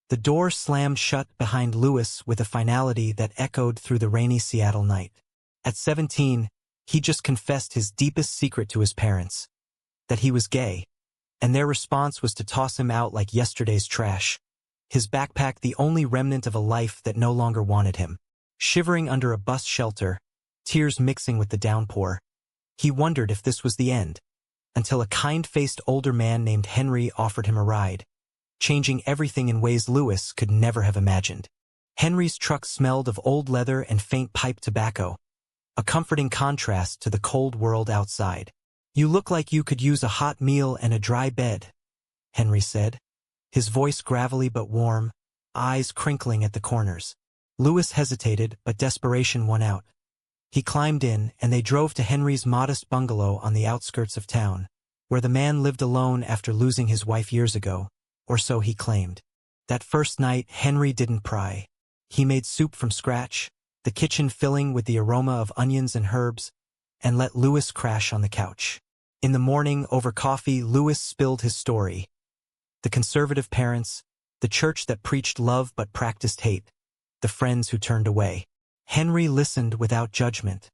The door slammed shut behind Lewis with a finality that echoed through the rainy Seattle night. At 17, he just confessed his deepest secret to his parents, that he was gay, and their response was to toss him out like yesterday's trash, his backpack the only remnant of a life that no longer wanted him. Shivering under a bus shelter, tears mixing with the downpour, he wondered if this was the end, until a kind-faced older man named Henry offered him a ride, changing everything in ways Lewis could never have imagined. Henry's truck smelled of old leather and faint pipe tobacco, a comforting contrast to the cold world outside. "You look like you could use a hot meal and a dry bed," Henry said, his voice gravelly but warm, eyes crinkling at the corners. Lewis hesitated, but desperation won out. He climbed in, and they drove to Henry's modest bungalow on the outskirts of town, where the man lived alone after losing his wife years ago, or so he claimed. That first night, Henry didn't pry. He made soup from scratch, the kitchen filling with the aroma of onions and herbs, and let Lewis crash on the couch. In the morning, over coffee, Lewis spilled his story. The conservative parents, the church that preached love but practiced hate, the friends who turned away. Henry listened without judgment,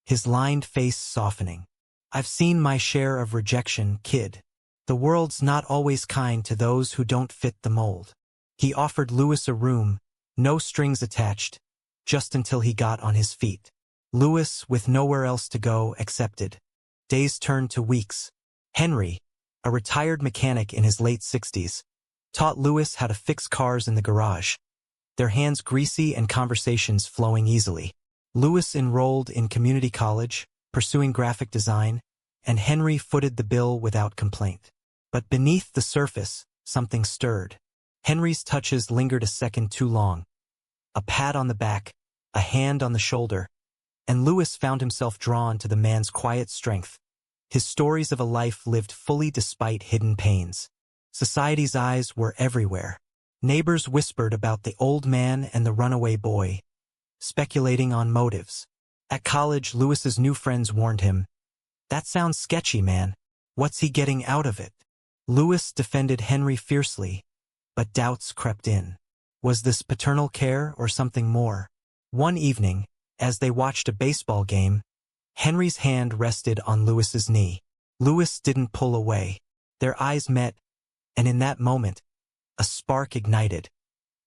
his lined face softening. "I've seen my share of rejection, kid. The world's not always kind to those who don't fit the mold." He offered Lewis a room, no strings attached, just until he got on his feet. Lewis, with nowhere else to go, accepted. Days turned to weeks. Henry, a retired mechanic in his late 60s, taught Lewis how to fix cars in the garage, their hands greasy and conversations flowing easily. Lewis enrolled in community college, pursuing graphic design, and Henry footed the bill without complaint. But beneath the surface, something stirred. Henry's touches lingered a second too long. A pat on the back, a hand on the shoulder, and Lewis found himself drawn to the man's quiet strength, his stories of a life lived fully despite hidden pains. Society's eyes were everywhere. Neighbors whispered about the old man and the runaway boy, speculating on motives. At college, Lewis's new friends warned him, "That sounds sketchy, man. What's he getting out of it?" Lewis defended Henry fiercely, but doubts crept in. Was this paternal care or something more? One evening, as they watched a baseball game, Henry's hand rested on Lewis's knee. Lewis didn't pull away. Their eyes met, and in that moment, a spark ignited.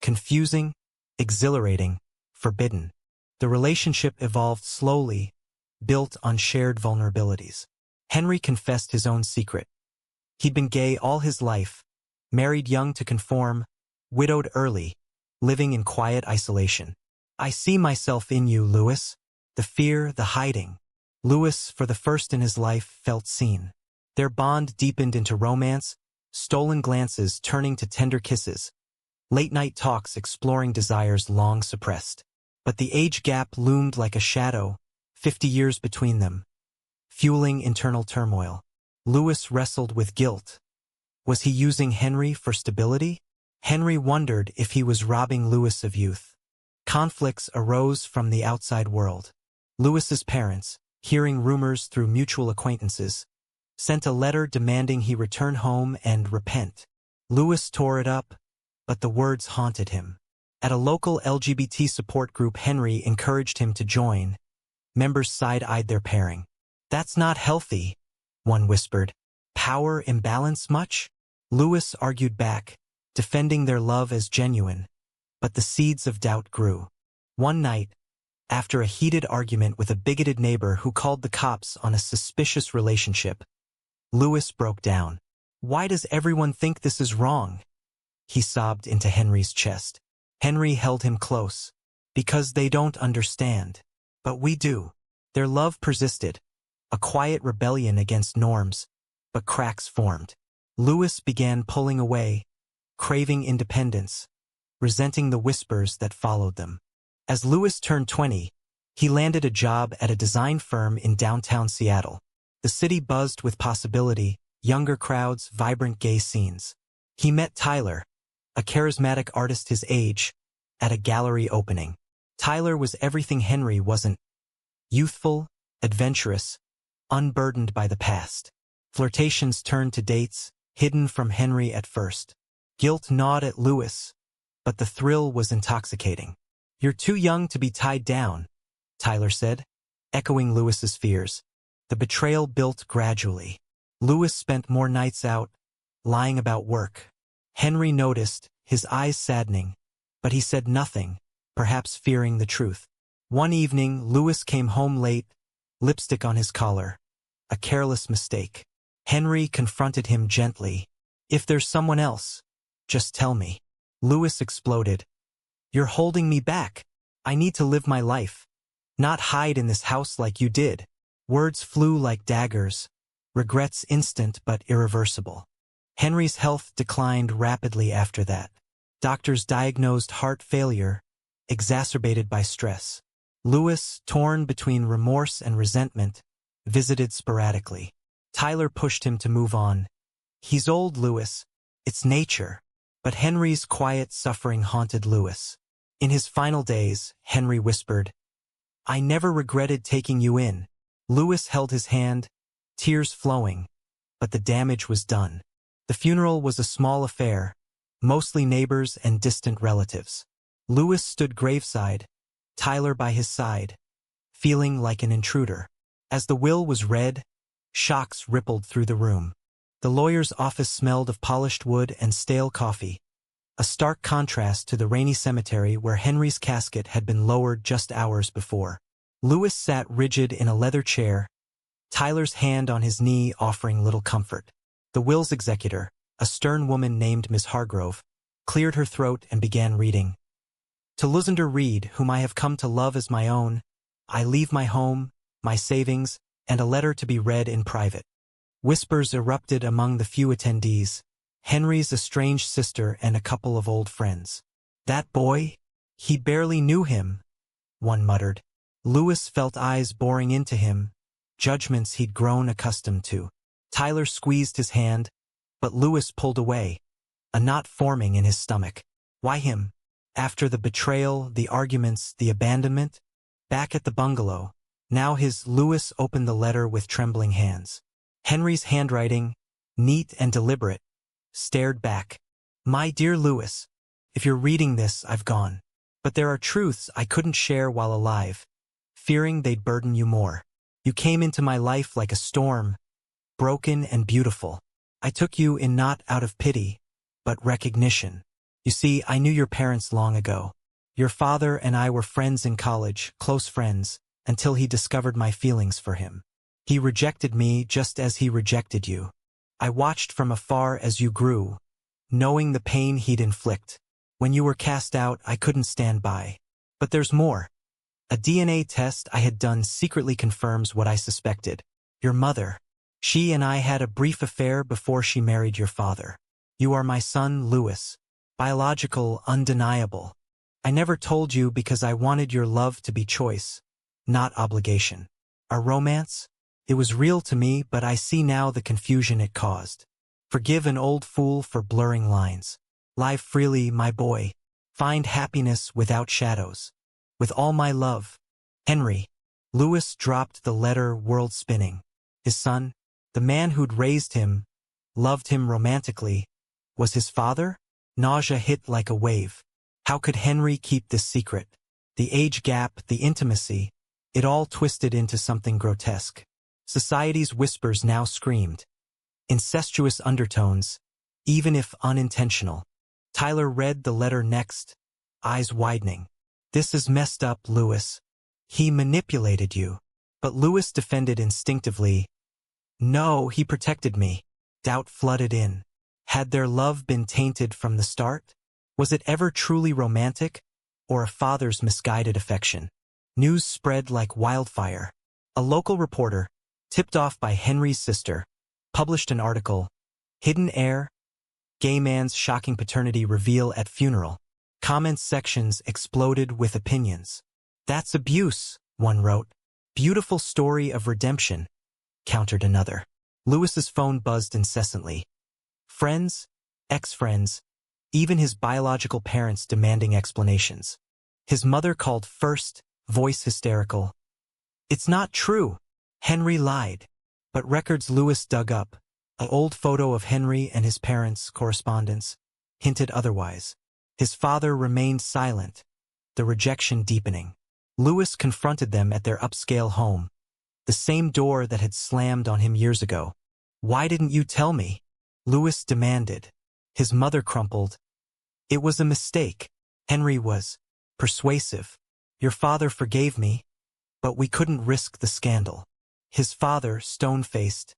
Confusing, exhilarating, forbidden. The relationship evolved slowly, built on shared vulnerabilities. Henry confessed his own secret. He'd been gay all his life, married young to conform, widowed early, living in quiet isolation. "I see myself in you, Lewis. The fear, the hiding." Lewis, for the first in his life, felt seen. Their bond deepened into romance, stolen glances turning to tender kisses, late-night talks exploring desires long suppressed. But the age gap loomed like a shadow, 50 years between them, fueling internal turmoil. Lewis wrestled with guilt. Was he using Henry for stability? Henry wondered if he was robbing Lewis of youth. Conflicts arose from the outside world. Lewis's parents, hearing rumors through mutual acquaintances, sent a letter demanding he return home and repent. Lewis tore it up, but the words haunted him. At a local LGBT support group, Henry encouraged him to join. Members side-eyed their pairing. "That's not healthy," one whispered. "Power imbalance much?" Lewis argued back, defending their love as genuine, but the seeds of doubt grew. One night, after a heated argument with a bigoted neighbor who called the cops on a suspicious relationship, Lewis broke down. "Why does everyone think this is wrong?" he sobbed into Henry's chest. Henry held him close. "Because they don't understand. But we do." Their love persisted, a quiet rebellion against norms, but cracks formed. Lewis began pulling away, craving independence, resenting the whispers that followed them. As Lewis turned 20, he landed a job at a design firm in downtown Seattle. The city buzzed with possibility, younger crowds, vibrant gay scenes. He met Tyler, a charismatic artist his age, at a gallery opening. Tyler was everything Henry wasn't: youthful, adventurous, unburdened by the past. Flirtations turned to dates, hidden from Henry at first. Guilt gnawed at Lewis, but the thrill was intoxicating. "You're too young to be tied down," Tyler said, echoing Lewis's fears. The betrayal built gradually. Lewis spent more nights out, lying about work. Henry noticed, his eyes saddening, but he said nothing, perhaps fearing the truth. One evening, Lewis came home late, lipstick on his collar. A careless mistake. Henry confronted him gently. "If there's someone else, just tell me." Lewis exploded. "You're holding me back. I need to live my life, not hide in this house like you did." Words flew like daggers, regrets instant but irreversible. Henry's health declined rapidly after that. Doctors diagnosed heart failure, exacerbated by stress. Lewis, torn between remorse and resentment, visited sporadically. Tyler pushed him to move on. "He's old, Lewis. It's nature." But Henry's quiet suffering haunted Lewis. In his final days, Henry whispered, "I never regretted taking you in." Lewis held his hand, tears flowing, but the damage was done. The funeral was a small affair, mostly neighbors and distant relatives. Lewis stood graveside, Tyler by his side, feeling like an intruder. As the will was read, shocks rippled through the room. The lawyer's office smelled of polished wood and stale coffee, a stark contrast to the rainy cemetery where Henry's casket had been lowered just hours before. Lewis sat rigid in a leather chair, Tyler's hand on his knee offering little comfort. The will's executor, a stern woman named Miss Hargrove, cleared her throat and began reading. "To Lucinda Reed, whom I have come to love as my own, I leave my home, my savings, and a letter to be read in private." Whispers erupted among the few attendees, Henry's estranged sister and a couple of old friends. "That boy? He barely knew him," one muttered. Lewis felt eyes boring into him, judgments he'd grown accustomed to. Tyler squeezed his hand, but Lewis pulled away, a knot forming in his stomach. Why him? After the betrayal, the arguments, the abandonment? Back at the bungalow, Lewis opened the letter with trembling hands. Henry's handwriting, neat and deliberate, stared back. "My dear Lewis, if you're reading this, I've gone. But there are truths I couldn't share while alive, fearing they'd burden you more. You came into my life like a storm, broken and beautiful. I took you in not out of pity, but recognition. You see, I knew your parents long ago. Your father and I were friends in college, close friends, until he discovered my feelings for him. He rejected me just as he rejected you. I watched from afar as you grew, knowing the pain he'd inflict. When you were cast out, I couldn't stand by. But there's more. A DNA test I had done secretly confirms what I suspected. Your mother. She and I had a brief affair before she married your father. You are my son, Lewis. Biological, undeniable. I never told you because I wanted your love to be choice, not obligation. Our romance? It was real to me, but I see now the confusion it caused. Forgive an old fool for blurring lines. Live freely, my boy. Find happiness without shadows. With all my love. Henry." Lewis dropped the letter, world spinning. His son, the man who'd raised him, loved him romantically, was his father? Nausea hit like a wave. How could Henry keep this secret? The age gap, the intimacy, it all twisted into something grotesque. Society's whispers now screamed. Incestuous undertones, even if unintentional. Tyler read the letter next, eyes widening. "This is messed up, Lewis. He manipulated you." But Lewis defended instinctively. "No, he protected me." Doubt flooded in. Had their love been tainted from the start? Was it ever truly romantic, or a father's misguided affection? News spread like wildfire. A local reporter, tipped off by Henry's sister, published an article, "Hidden Heir? Gay Man's Shocking Paternity Reveal at Funeral." Comments sections exploded with opinions. "That's abuse," one wrote. "Beautiful story of redemption," countered another. Lewis's phone buzzed incessantly. Friends, ex-friends, even his biological parents demanding explanations. His mother called first, voice hysterical. "It's not true. Henry lied." But records Lewis dug up, an old photo of Henry and his parents' correspondence, hinted otherwise. His father remained silent, the rejection deepening. Lewis confronted them at their upscale home, the same door that had slammed on him years ago. "Why didn't you tell me?" Lewis demanded. His mother crumpled. "It was a mistake." Henry was persuasive. "Your father forgave me, but we couldn't risk the scandal." His father, stone-faced.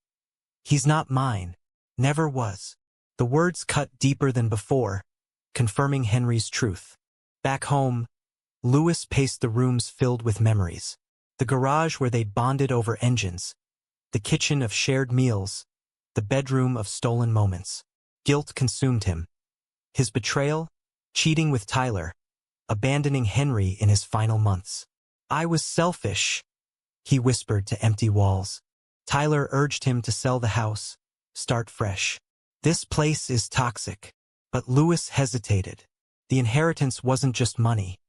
"He's not mine. Never was." The words cut deeper than before, confirming Henry's truth. Back home, Lewis paced the rooms filled with memories. The garage where they bonded over engines, the kitchen of shared meals, the bedroom of stolen moments. Guilt consumed him. His betrayal, cheating with Tyler, abandoning Henry in his final months. "I was selfish," he whispered to empty walls. Tyler urged him to sell the house, start fresh. "This place is toxic." But Lewis hesitated. The inheritance wasn't just money.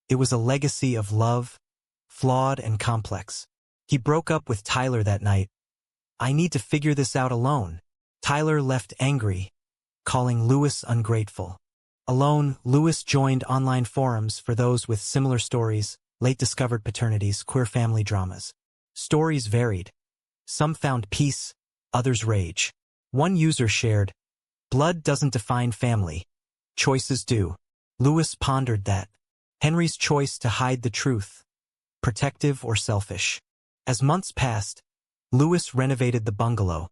It was a legacy of love, flawed and complex. He broke up with Tyler that night. "I need to figure this out alone." Tyler left angry, calling Lewis ungrateful. Alone, Lewis joined online forums for those with similar stories, late-discovered paternities, queer family dramas. Stories varied. Some found peace, others rage. One user shared, "Blood doesn't define family. Choices do." Lewis pondered that. Henry's choice to hide the truth, protective or selfish. As months passed, Lewis renovated the bungalow,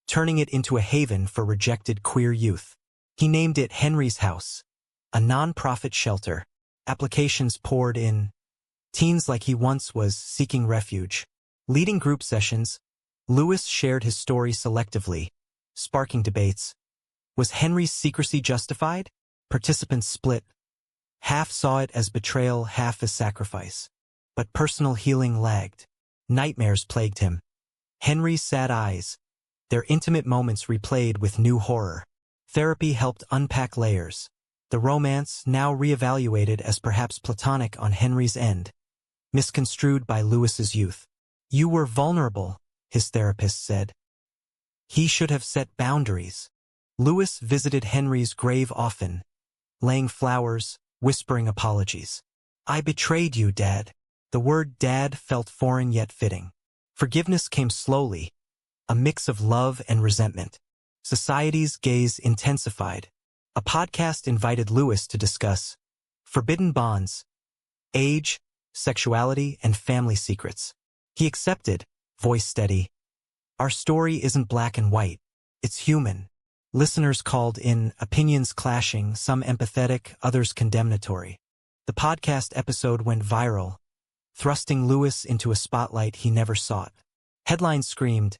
turning it into a haven for rejected queer youth. He named it Henry's House, a non-profit shelter. Applications poured in. Teens like he once was seeking refuge. Leading group sessions, Lewis shared his story selectively, sparking debates. Was Henry's secrecy justified? Participants split. Half saw it as betrayal, half as sacrifice. But personal healing lagged. Nightmares plagued him. Henry's sad eyes, their intimate moments replayed with new horror. Therapy helped unpack layers. The romance, now reevaluated as perhaps platonic on Henry's end, misconstrued by Lewis's youth. "You were vulnerable," his therapist said. He should have set boundaries. Lewis visited Henry's grave often, laying flowers, whispering apologies. "I betrayed you, Dad." The word dad felt foreign yet fitting. Forgiveness came slowly, a mix of love and resentment. Society's gaze intensified. A podcast invited Lewis to discuss forbidden bonds, age, sexuality, and family secrets. He accepted, voice steady. "Our story isn't black and white. It's human." Listeners called in, opinions clashing, some empathetic, others condemnatory. The podcast episode went viral, thrusting Lewis into a spotlight he never sought. Headlines screamed,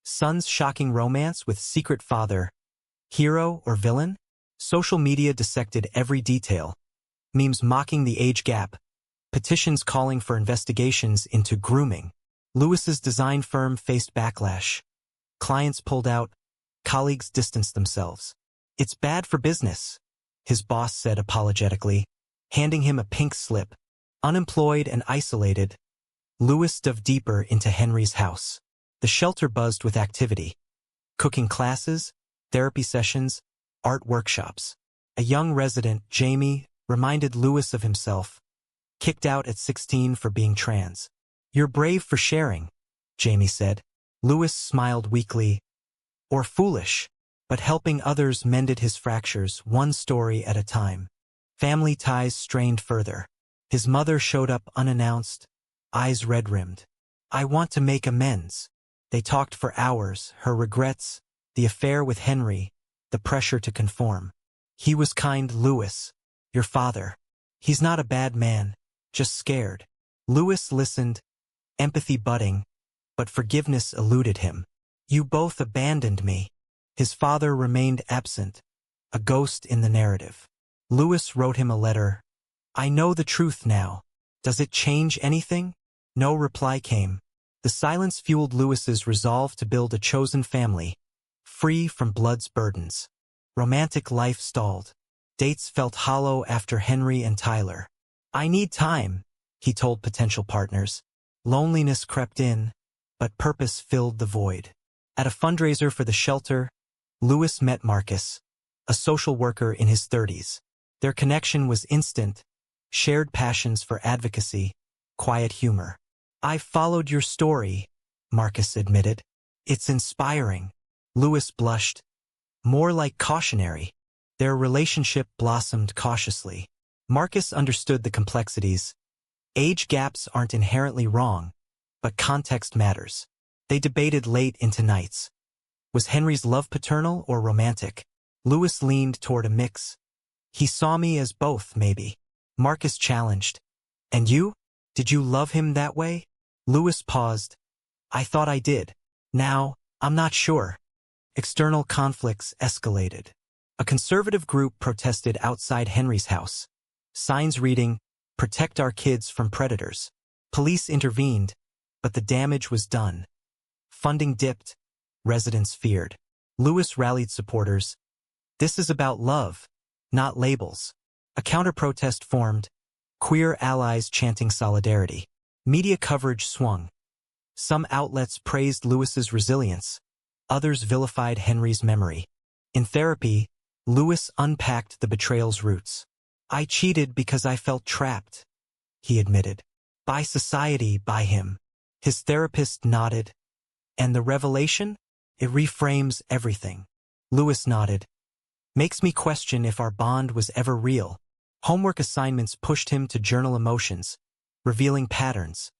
"Son's shocking romance with secret father. Hero or villain?" Social media dissected every detail. Memes mocking the age gap. Petitions calling for investigations into grooming. Lewis's design firm faced backlash. Clients pulled out. Colleagues distanced themselves. "It's bad for business," his boss said apologetically, handing him a pink slip. Unemployed and isolated, Lewis dove deeper into Henry's house. The shelter buzzed with activity. Cooking classes, therapy sessions, art workshops. A young resident, Jamie, reminded Lewis of himself. Kicked out at 16 for being trans. "You're brave for sharing," Jamie said. Lewis smiled weakly. "Or foolish." But helping others mended his fractures, one story at a time. Family ties strained further. His mother showed up unannounced, eyes red-rimmed. "I want to make amends." They talked for hours, her regrets, the affair with Henry, the pressure to conform. "He was kind, Lewis. Your father. He's not a bad man, just scared." Lewis listened, empathy budding, but forgiveness eluded him. "You both abandoned me." His father remained absent, a ghost in the narrative. Lewis wrote him a letter. "I know the truth now. Does it change anything?" No reply came. The silence fueled Lewis's resolve to build a chosen family, free from blood's burdens. Romantic life stalled. Dates felt hollow after Henry and Tyler. "I need time," he told potential partners. Loneliness crept in, but purpose filled the void. At a fundraiser for the shelter, Lewis met Marcus, a social worker in his 30s. Their connection was instant, shared passions for advocacy, quiet humor. "I followed your story," Marcus admitted. "It's inspiring." Lewis blushed, more like cautionary. Their relationship blossomed cautiously. Marcus understood the complexities. Age gaps aren't inherently wrong, but context matters. They debated late into nights. Was Henry's love paternal or romantic? Lewis leaned toward a mix. "He saw me as both, maybe." Marcus challenged. "And you? Did you love him that way?" Lewis paused. "I thought I did. Now, I'm not sure." External conflicts escalated. A conservative group protested outside Henry's house. Signs reading, "Protect our kids from predators." Police intervened, but the damage was done. Funding dipped. Residents feared. Lewis rallied supporters. "This is about love, not labels." A counter-protest formed, queer allies chanting solidarity. Media coverage swung. Some outlets praised Lewis's resilience. Others vilified Henry's memory. In therapy, Lewis unpacked the betrayal's roots. "I cheated because I felt trapped," he admitted. "By society, by him." His therapist nodded. "And the revelation? It reframes everything." Lewis nodded. "Makes me question if our bond was ever real." Homework assignments pushed him to journal emotions, revealing patterns.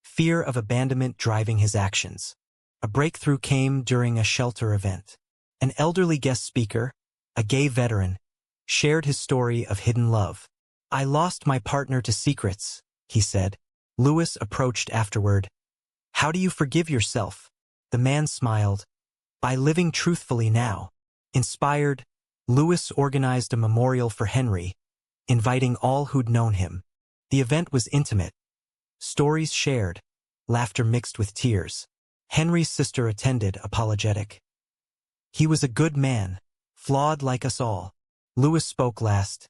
Fear of abandonment driving his actions. A breakthrough came during a shelter event. An elderly guest speaker, a gay veteran, shared his story of hidden love. "I lost my partner to secrets," he said. Lewis approached afterward. "How do you forgive yourself?" The man smiled. "By living truthfully now." Inspired, Lewis organized a memorial for Henry, inviting all who'd known him. The event was intimate. Stories shared, laughter mixed with tears. Henry's sister attended, apologetic. "He was a good man, flawed like us all." Lewis spoke last.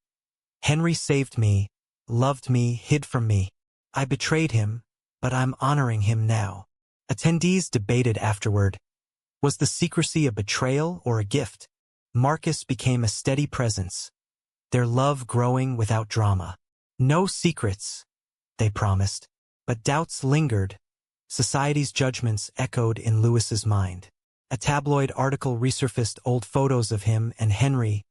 "Henry saved me, loved me, hid from me. I betrayed him, but I'm honoring him now." Attendees debated afterward. Was the secrecy a betrayal or a gift? Marcus became a steady presence, their love growing without drama. "No secrets," they promised. But doubts lingered. Society's judgments echoed in Lewis's mind. A tabloid article resurfaced old photos of him and Henry,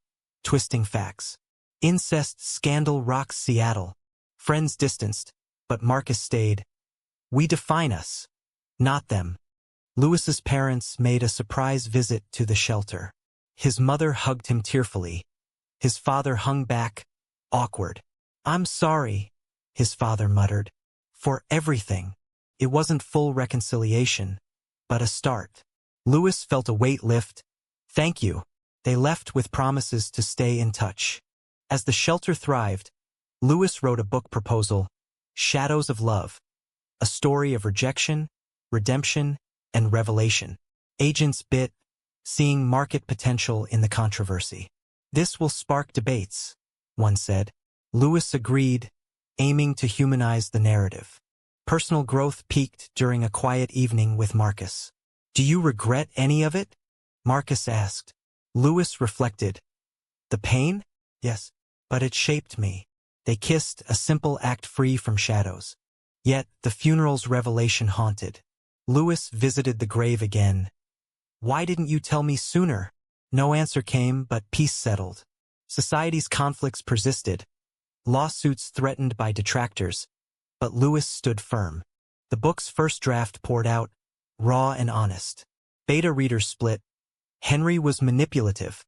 twisting facts. Incest scandal rocks Seattle. Friends distanced, but Marcus stayed. "We define us, not them." Lewis's parents made a surprise visit to the shelter. His mother hugged him tearfully. His father hung back, awkward. "I'm sorry," his father muttered, "for everything." It wasn't full reconciliation, but a start. Lewis felt a weight lift. "Thank you." They left with promises to stay in touch. As the shelter thrived, Lewis wrote a book proposal, Shadows of Love, a story of rejection, redemption, and revelation. Agents bit, seeing market potential in the controversy. "This will spark debates," one said. Lewis agreed, aiming to humanize the narrative. Personal growth peaked during a quiet evening with Marcus. "Do you regret any of it?" Marcus asked. Lewis reflected. "The pain? Yes, but it shaped me." They kissed, a simple act free from shadows. Yet the funeral's revelation haunted. Lewis visited the grave again. "Why didn't you tell me sooner?" No answer came, but peace settled. Society's conflicts persisted. Lawsuits threatened by detractors, but Lewis stood firm. The book's first draft poured out, raw and honest. Beta readers split. Henry was manipulative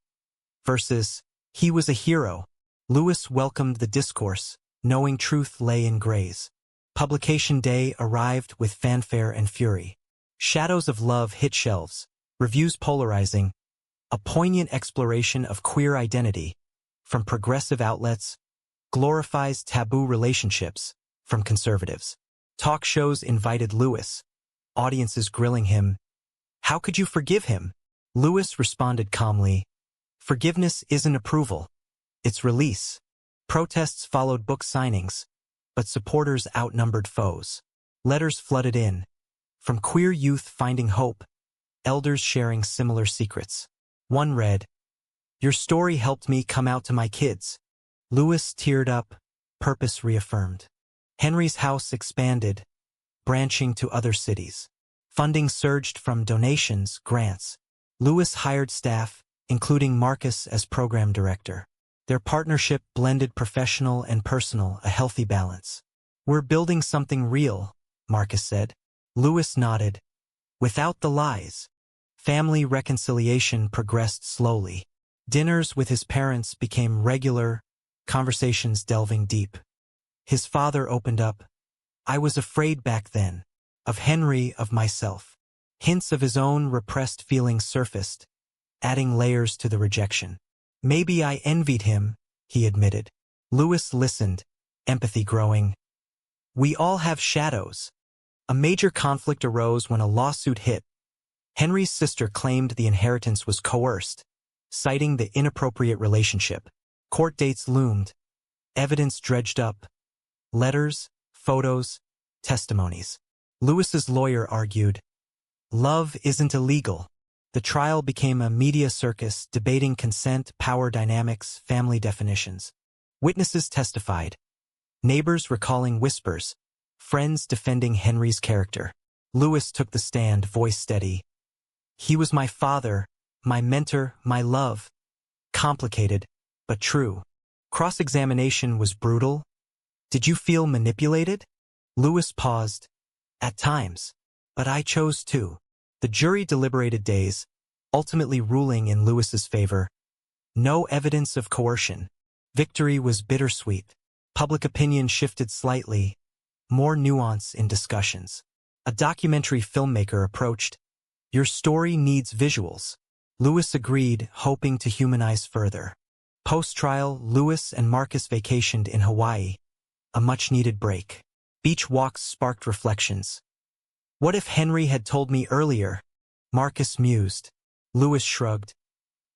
versus he was a hero. Lewis welcomed the discourse, knowing truth lay in grays. Publication day arrived with fanfare and fury. Shadows of Love hit shelves, reviews polarizing, a poignant exploration of queer identity from progressive outlets, glorifies taboo relationships from conservatives. Talk shows invited Lewis, audiences grilling him. "How could you forgive him?" Lewis responded calmly, "Forgiveness isn't approval, it's release." Protests followed book signings, but supporters outnumbered foes. Letters flooded in, from queer youth finding hope, elders sharing similar secrets. One read, "Your story helped me come out to my kids." Lewis teared up, purpose reaffirmed. Henry's house expanded, branching to other cities. Funding surged from donations, grants. Lewis hired staff, including Marcus as program director. Their partnership blended professional and personal, a healthy balance. "We're building something real," Marcus said. Lewis nodded. Without the lies. Family reconciliation progressed slowly. Dinners with his parents became regular, conversations delving deep. His father opened up. "I was afraid back then. Of Henry, of myself." Hints of his own repressed feelings surfaced, adding layers to the rejection. "Maybe I envied him," he admitted. Lewis listened, empathy growing. "We all have shadows." A major conflict arose when a lawsuit hit. Henry's sister claimed the inheritance was coerced, citing the inappropriate relationship. Court dates loomed. Evidence dredged up. Letters, photos, testimonies. Lewis's lawyer argued, "Love isn't illegal." The trial became a media circus debating consent, power dynamics, family definitions. Witnesses testified. Neighbors recalling whispers. Friends defending Henry's character. Lewis took the stand, voice steady. "He was my father, my mentor, my love." Complicated, but true. Cross-examination was brutal. "Did you feel manipulated?" Lewis paused. "At times. But I chose to." The jury deliberated days, ultimately ruling in Lewis's favor. No evidence of coercion. Victory was bittersweet. Public opinion shifted slightly. More nuance in discussions. A documentary filmmaker approached. "Your story needs visuals." Lewis agreed, hoping to humanize further. Post-trial, Lewis and Marcus vacationed in Hawaii. A much-needed break. Beach walks sparked reflections. "What if Henry had told me earlier?" Marcus mused. Lewis shrugged.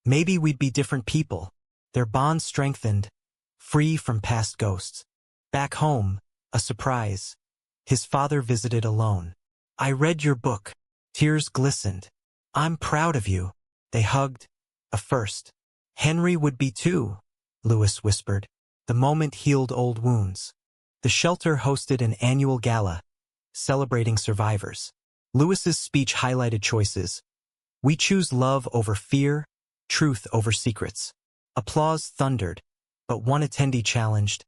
"Maybe we'd be different people." Their bond strengthened, free from past ghosts. Back home, a surprise. His father visited alone. "I read your book." Tears glistened. "I'm proud of you." They hugged. A first. "Henry would be too," Lewis whispered. The moment healed old wounds. The shelter hosted an annual gala, celebrating survivors. Lewis's speech highlighted choices. "We choose love over fear, truth over secrets." Applause thundered, but one attendee challenged.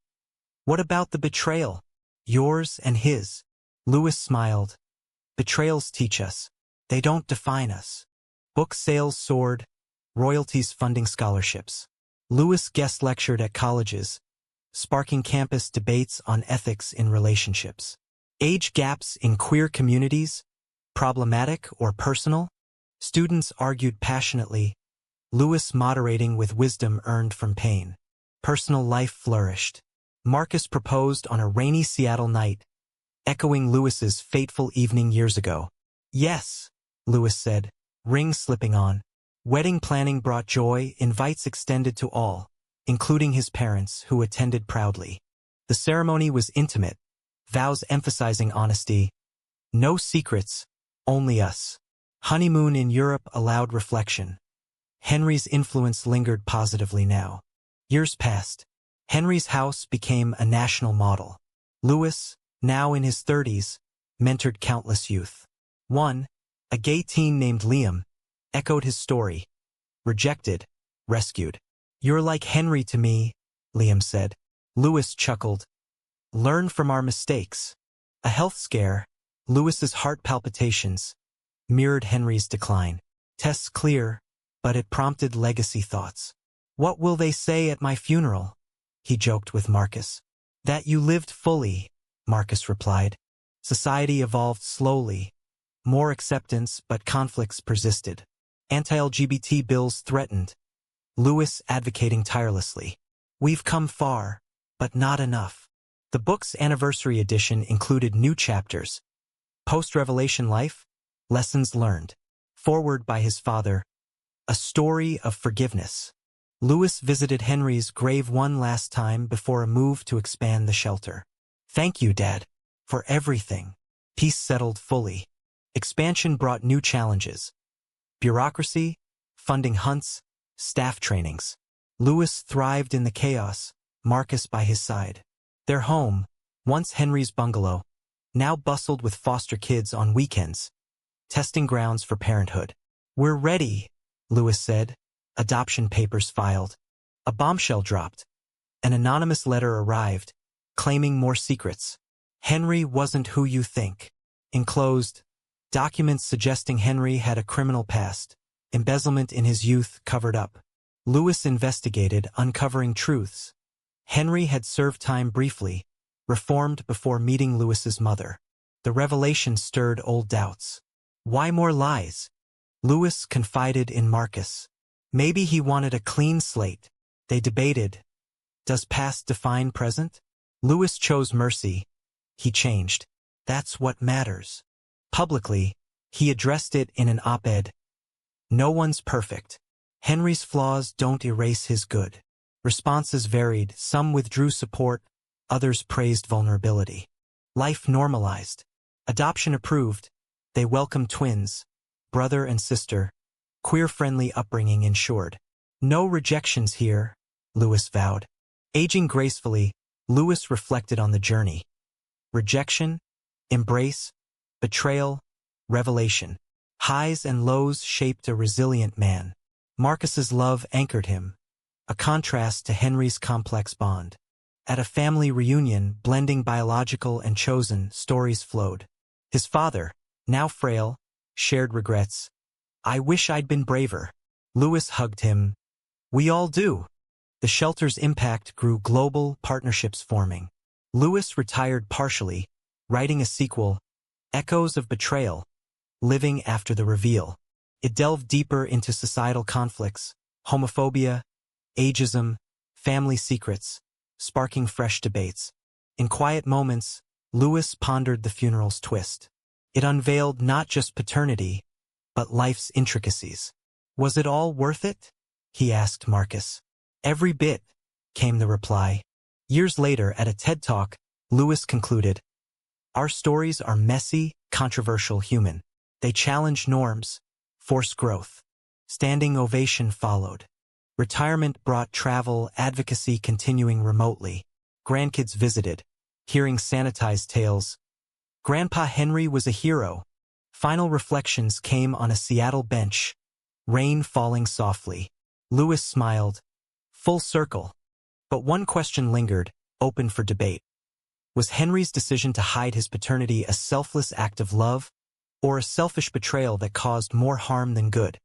"What about the betrayal? Yours and his?" Lewis smiled. "Betrayals teach us. They don't define us." Book sales soared, royalties funding scholarships. Lewis guest lectured at colleges, sparking campus debates on ethics in relationships. Age gaps in queer communities, problematic or personal? Students argued passionately, Lewis moderating with wisdom earned from pain. Personal life flourished. Marcus proposed on a rainy Seattle night, echoing Lewis's fateful evening years ago. "Yes," Lewis said, ring slipping on. Wedding planning brought joy, invites extended to all, including his parents, who attended proudly. The ceremony was intimate, vows emphasizing honesty. No secrets, only us. Honeymoon in Europe allowed reflection. Henry's influence lingered positively now. Years passed. Henry's house became a national model. Lewis, now in his 30s, mentored countless youth. One, a gay teen named Liam, echoed his story. Rejected, rescued. "You're like Henry to me," Liam said. Lewis chuckled. "Learn from our mistakes." A health scare, Lewis's heart palpitations, mirrored Henry's decline. Tests clear, but it prompted legacy thoughts. "What will they say at my funeral?" he joked with Marcus. "That you lived fully," Marcus replied. Society evolved slowly. More acceptance, but conflicts persisted. Anti-LGBT bills threatened. Lewis advocating tirelessly. "We've come far, but not enough." The book's anniversary edition included new chapters. Post-revelation life, lessons learned. Forward by his father, a story of forgiveness. Lewis visited Henry's grave one last time before a move to expand the shelter. "Thank you, Dad, for everything." Peace settled fully. Expansion brought new challenges. Bureaucracy, funding hunts, staff trainings. Lewis thrived in the chaos, Marcus by his side. Their home, once Henry's bungalow, now bustled with foster kids on weekends, testing grounds for parenthood. "We're ready," Lewis said. Adoption papers filed. A bombshell dropped. An anonymous letter arrived, claiming more secrets. "Henry wasn't who you think." Enclosed, documents suggesting Henry had a criminal past, embezzlement in his youth covered up. Lewis investigated, uncovering truths. Henry had served time briefly, reformed before meeting Lewis's mother. The revelation stirred old doubts. Why more lies? Lewis confided in Marcus. Maybe he wanted a clean slate. They debated. Does past define present? Lewis chose mercy. He changed. That's what matters. Publicly, he addressed it in an op-ed. "No one's perfect. Henry's flaws don't erase his good." Responses varied. Some withdrew support, others praised vulnerability. Life normalized. Adoption approved. They welcomed twins, brother and sister. Queer-friendly upbringing ensured. "No rejections here," Lewis vowed. Aging gracefully, Lewis reflected on the journey. Rejection, embrace, betrayal, revelation. Highs and lows shaped a resilient man. Marcus's love anchored him, a contrast to Henry's complex bond. At a family reunion, blending biological and chosen, stories flowed. His father, now frail, shared regrets. "I wish I'd been braver." Lewis hugged him. "We all do." The shelter's impact grew global, partnerships forming. Lewis retired partially, writing a sequel, Echoes of Betrayal, Living After the Reveal. It delved deeper into societal conflicts, homophobia, ageism, family secrets, sparking fresh debates. In quiet moments, Lewis pondered the funeral's twist. It unveiled not just paternity, but life's intricacies. "Was it all worth it?" he asked Marcus. "Every bit," came the reply. Years later, at a TED Talk, Lewis concluded, "Our stories are messy, controversial, human. They challenge norms, force growth." Standing ovation followed. Retirement brought travel, advocacy continuing remotely. Grandkids visited, hearing sanitized tales. Grandpa Henry was a hero. Final reflections came on a Seattle bench, rain falling softly. Lewis smiled. Full circle. But one question lingered, open for debate. Was Henry's decision to hide his paternity a selfless act of love, or a selfish betrayal that caused more harm than good?